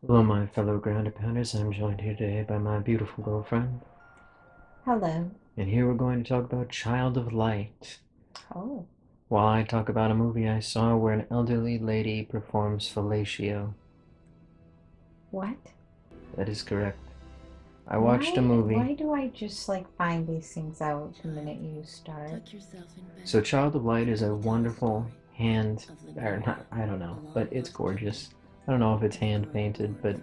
Hello, my fellow grounded pounders. I'm joined here today by my beautiful girlfriend, Hello. and here we're going to talk about Child of Light, Oh, while I talk about a movie I saw where an elderly lady performs fellatio. what? That is correct. I watched a Why movie. why do I just like find these things out the minute you start? So, Child of Light is a wonderful or not, I don't know, but it's gorgeous. I don't know if it's hand painted, but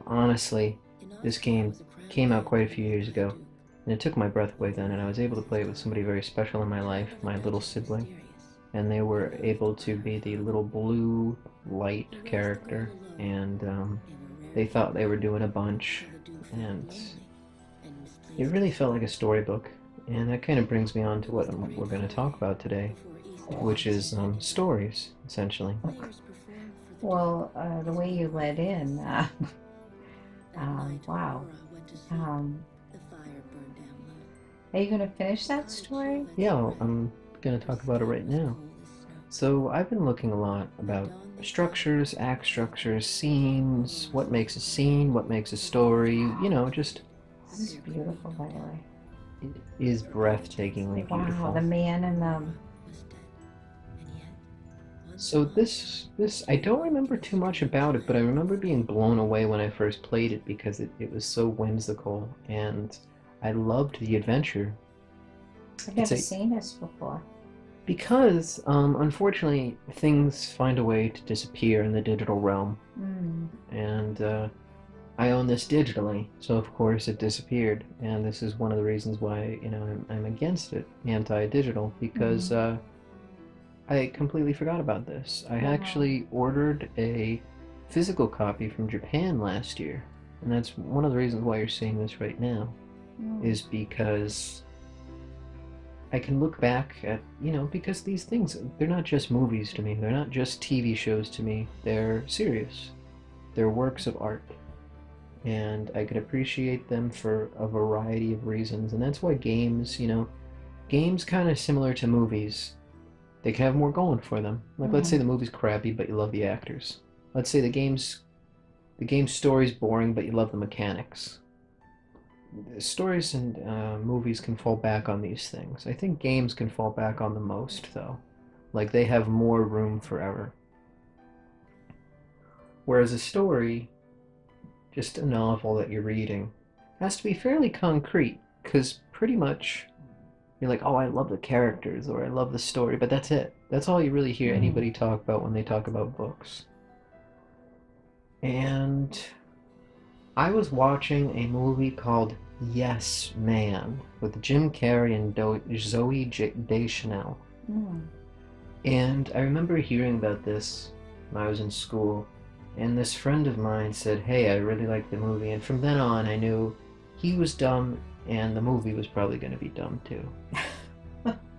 honestly, this game came out quite a few years ago, and it took my breath away then, and I was able to play it with somebody very special in my life, my little sibling, and they were able to be the little blue light character, and they thought they were doing a bunch, and it really felt like a storybook, and that kind of brings me on to what we're going to talk about today, which is stories, essentially. Well, the way you let in, wow. Um, are you gonna finish that story? Yeah, I'm going to talk about it right now. So I've been looking a lot about structures, act structures, scenes, what makes a scene, what makes a story, just This is beautiful, by the way. it is breathtakingly Wow, the beautiful. man in the. So this I don't remember too much about it, but I remember being blown away when I first played it because it was so whimsical and I loved the adventure. I've It's never a seen this before. because unfortunately things find a way to disappear in the digital realm, Mm. and I own this digitally, so of course it disappeared, and this is one of the reasons why I'm against it, anti-digital, because Mm. I completely forgot about this. I Wow. actually ordered a physical copy from Japan last year, and that's one of the reasons why you're seeing this right now, Mm. is because I can look back at, because these things, they're not just movies to me, they're not just TV shows to me, they're serious. They're works of art. And I can appreciate them for a variety of reasons. And that's why games kind of similar to movies, they can have more going for them. Like, let's say Mm. the movie's crappy, but you love the actors. Let's say the game's story's boring, but you love the mechanics. Stories and movies can fall back on these things. I think games can fall back on the most, though. Like, they have more room for error. Whereas a story, just a novel that you're reading, has to be fairly concrete, because pretty much you're like, oh, I love the characters or I love the story, but that's it. That's all you really hear Mm. anybody talk about when they talk about books. And I was watching a movie called Yes Man with Jim Carrey and Zoe Deschanel. Mm. And I remember hearing about this when I was in school, and this friend of mine said, hey, I really like the movie. And from then on, I knew he was dumb and the movie was probably going to be dumb too.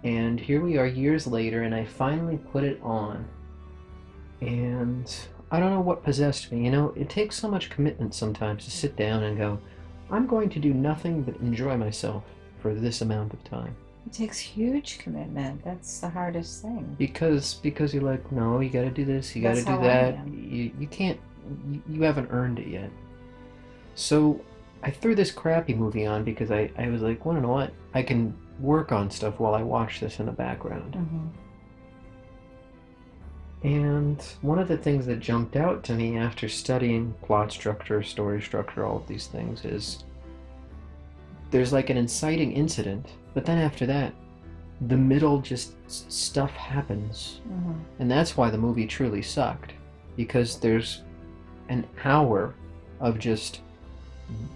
And here we are years later, and I finally put it on. And I don't know what possessed me. It takes so much commitment sometimes to sit down and go, I'm going to do nothing but enjoy myself for this amount of time. It takes huge commitment. That's the hardest thing. Because you're like, no, you got to do this, you got to That's do how I that. am. You can't, you haven't earned it yet. So I threw this crappy movie on because I was like, well, you know what? I can work on stuff while I watch this in the background. Mm-hmm. And one of the things that jumped out to me after studying plot structure, story structure, all of these things is there's like an inciting incident, but then after that, the middle just stuff happens. Mm-hmm. And that's why the movie truly sucked, because there's an hour of just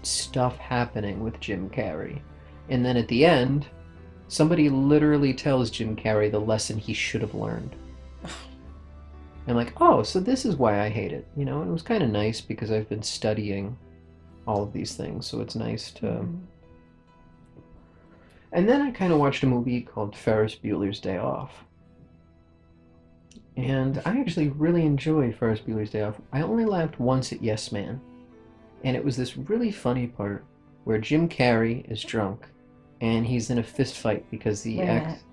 stuff happening with Jim Carrey. And then at the end, somebody literally tells Jim Carrey the lesson he should have learned. I'm like, oh, so this is why I hate it. And it was kind of nice because I've been studying all of these things, so it's nice to. Mm-hmm. And then I kind of watched a movie called Ferris Bueller's Day Off. And I actually really enjoyed Ferris Bueller's Day Off. I only laughed once at Yes Man. And it was this really funny part where Jim Carrey is drunk and he's in a fist fight because the Wait a minute. ex.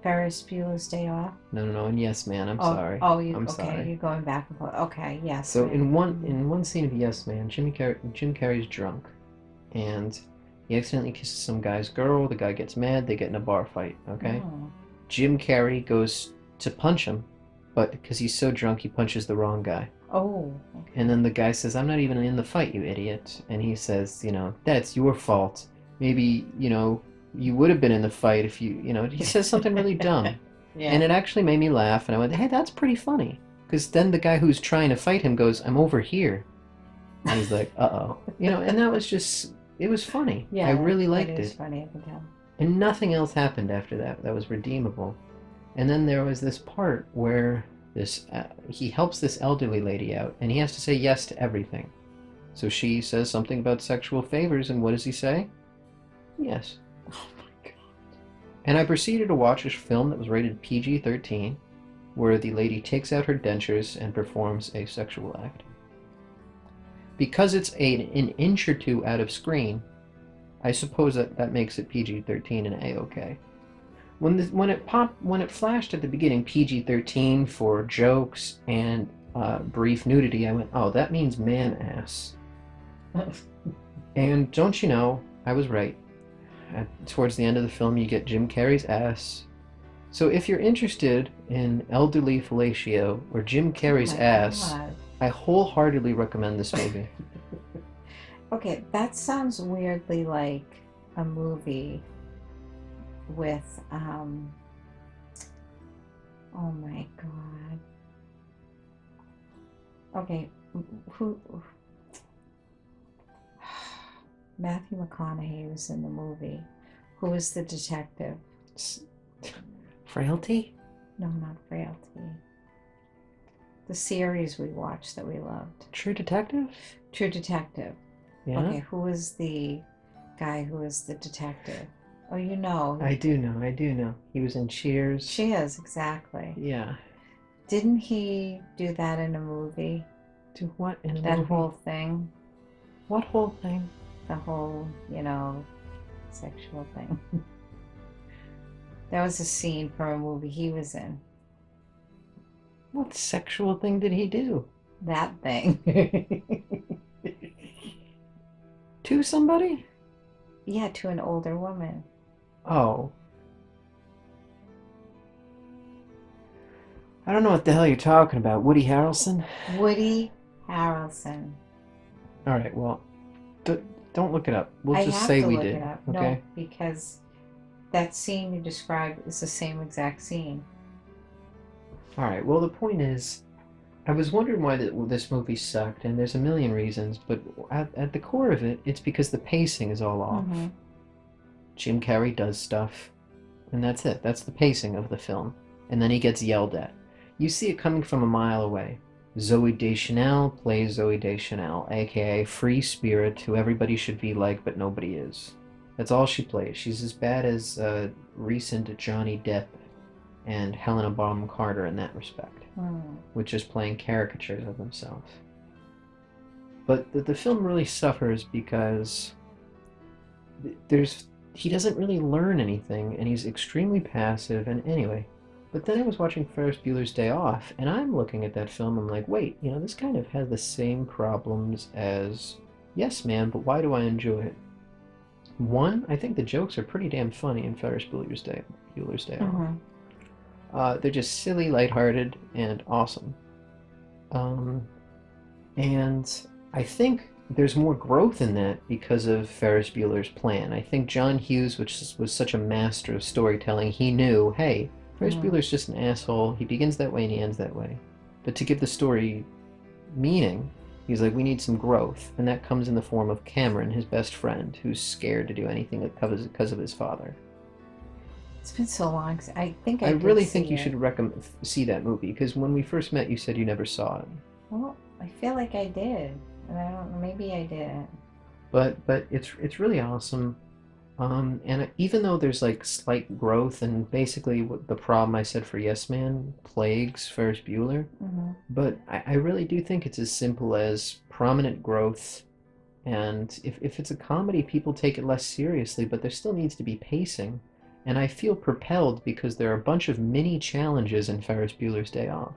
Ferris Bueller's Day Off. No, and Yes Man. I'm Oh, sorry. oh, you I'm okay? sorry. You're going back and forth. Okay, yes, So man. in one scene of Yes Man, Jim Carrey's drunk, and he accidentally kisses some guy's girl. The guy gets mad. They get in a bar fight. Okay. Oh, Jim Carrey goes to punch him, but because he's so drunk, he punches the wrong guy. oh, And okay. then the guy says, "I'm not even in the fight, you idiot." And he says, "That's your fault. Maybe, you would have been in the fight if he says something really dumb. And Yeah. it actually made me laugh. And I went, hey, that's pretty funny. Because then the guy who's trying to fight him goes, I'm over here. And he's like, uh-oh. And that was it was funny. I Yeah, really that liked is it. funny. I can tell. And nothing else happened after that that was redeemable. And then there was this part where he helps this elderly lady out, and he has to say yes to everything. So she says something about sexual favors, and what does he say? Yes. Oh my god. And I proceeded to watch a film that was rated PG-13, where the lady takes out her dentures and performs a sexual act. Because it's an inch or two out of screen, I suppose that makes it PG-13 and A-OK. When it flashed at the beginning PG-13 for jokes and brief nudity, I went, oh, that means man ass. And don't you know, I was right. Towards the end of the film, you get Jim Carrey's ass. So if you're interested in elderly fellatio or Jim Oh Carrey's my ass, god. I wholeheartedly recommend this movie. Okay, that sounds weirdly like a movie with oh my god. Okay, who Matthew McConaughey was in the movie. Who was the detective? Frailty? No, not Frailty. The series we watched that we loved. True Detective? True Detective. Yeah? Okay, who was the guy who was the detective? Oh, you know. I do know. He was in Cheers. Cheers, exactly. Yeah. Didn't he do that in a movie? Do what in a That movie? whole thing? What whole thing? The whole, sexual thing. That was a scene from a movie he was in. What sexual thing did he do? That thing. To somebody? Yeah, to an older woman. Oh. I don't know what the hell you're talking about. Woody Harrelson? Woody Harrelson. Alright, well, don't look it up. We'll I just have say to we look did, it up. okay? No, because that scene you described is the same exact scene. Alright, well, the point is, I was wondering why this movie sucked, and there's a million reasons, but at the core of it, it's because the pacing is all off. Mm-hmm. Jim Carrey does stuff, and that's it. That's the pacing of the film. And then he gets yelled at. You see it coming from a mile away. Zooey Deschanel plays Zooey Deschanel, aka Free Spirit, who everybody should be like, but nobody is. That's all she plays. She's as bad as recent Johnny Depp and Helena Bonham Carter in that respect, which is playing caricatures of themselves. But the film really suffers because he doesn't really learn anything, and he's extremely passive, and anyway. But then I was watching Ferris Bueller's Day Off, and I'm looking at that film, I'm like, wait, this kind of has the same problems as Yes Man, but why do I enjoy it? One, I think the jokes are pretty damn funny in Ferris Bueller's Day Mm-hmm. Off. They're just silly, lighthearted, and awesome. And I think there's more growth in that because of Ferris Bueller's plan. I think John Hughes, which was such a master of storytelling, he knew, hey, Ferris Bueller's just an asshole. He begins that way and he ends that way. But to give the story meaning, he's like, we need some growth. And that comes in the form of Cameron, his best friend, who's scared to do anything because of his father. It's been so long. I think I really think you should see that movie, because when we first met, you said you never saw it. Well, I feel like I did. And I don't know, maybe I didn't. But it's really awesome. And even though there's like slight growth, and basically what the problem I said for Yes Man plagues Ferris Bueller, but I really do think it's as simple as prominent growth. And if it's a comedy, people take it less seriously, but there still needs to be pacing. And I feel propelled because there are a bunch of mini challenges in Ferris Bueller's Day Off.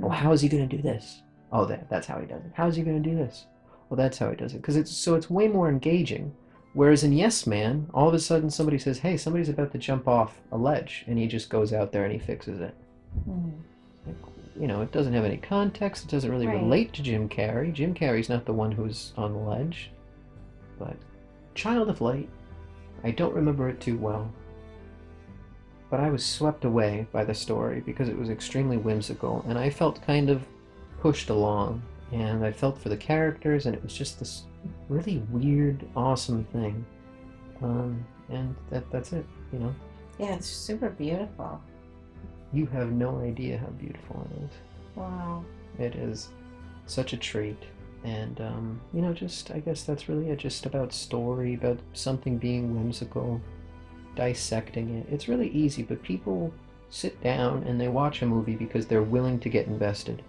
Oh, how is he going to do this? Oh, that's how he does it. How is he going to do this? Well, that's how he does it. Because it's way more engaging. Whereas in Yes Man, all of a sudden somebody says, "Hey, somebody's about to jump off a ledge," and he just goes out there and he fixes it. It doesn't have any context. It doesn't really Right. relate to Jim Carrey. Jim Carrey's not the one who's on the ledge. But Child of Light, I don't remember it too well. But I was swept away by the story because it was extremely whimsical, and I felt kind of pushed along, and I felt for the characters, and it was just this really weird, awesome thing. And that's it, you know. Yeah, it's super beautiful. You have no idea how beautiful it is. Wow. It is such a treat. And, just, I guess that's really it. Just about story, about something being whimsical, dissecting it. It's really easy, but people sit down and they watch a movie because they're willing to get invested.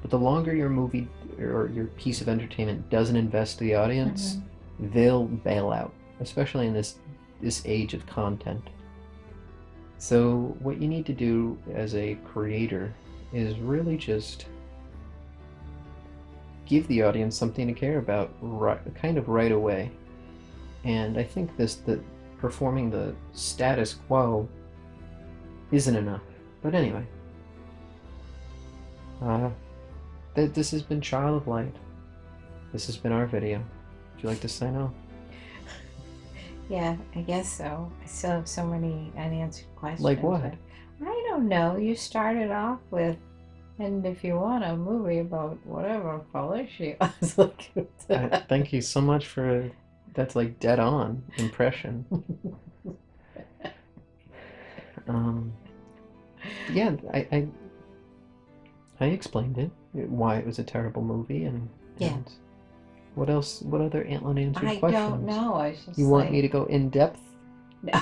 But the longer your movie or your piece of entertainment doesn't invest the audience, they'll bail out, especially in this age of content. So what you need to do as a creator is really just give the audience something to care about kind of right away. And I think that performing the status quo isn't enough. But anyway, this has been Child of Light. This has been our video. Would you like to sign off? Yeah, I guess so. I still have so many unanswered questions. Like what? I don't know. You started off with, and if you want a movie about whatever Felicia, I was like, thank you so much for that's like dead on impression. Yeah, I explained it, why it was a terrible movie, and what else? What other unanswered questions? I don't know. I was just You want me to go in depth? No.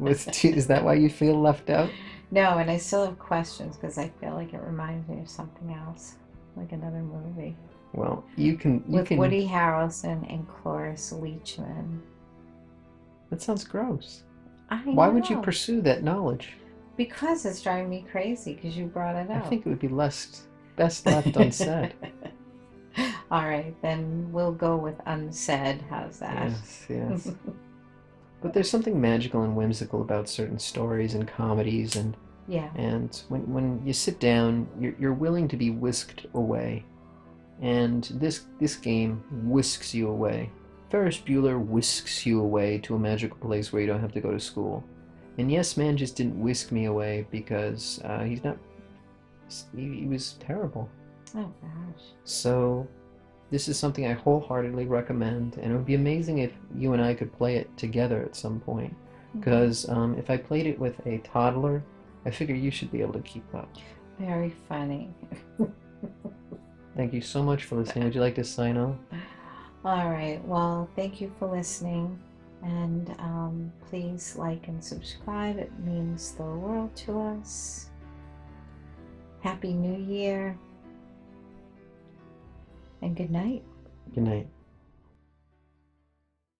Is that why you feel left out? No, and I still have questions because I feel like it reminds me of something else, like another movie. Well, you can Woody Harrelson and Cloris Leachman. That sounds gross. Why would you pursue that knowledge? Because it's driving me crazy because you brought it up. I think it would be best left unsaid. All right, then we'll go with unsaid. How's that? Yes. But there's something magical and whimsical about certain stories and comedies, and when you sit down, you're willing to be whisked away, and this game whisks you away. Ferris Bueller whisks you away to a magical place where you don't have to go to school. And Yes Man just didn't whisk me away because he was terrible. Oh gosh. So this is something I wholeheartedly recommend, and it would be amazing if you and I could play it together at some point. Because if I played it with a toddler, I figure you should be able to keep up. Very funny. Thank you so much for listening. Would you like to sign off? All right. Well, thank you for listening. And please like and subscribe. It means the world to us. Happy New Year. And good night. Good night.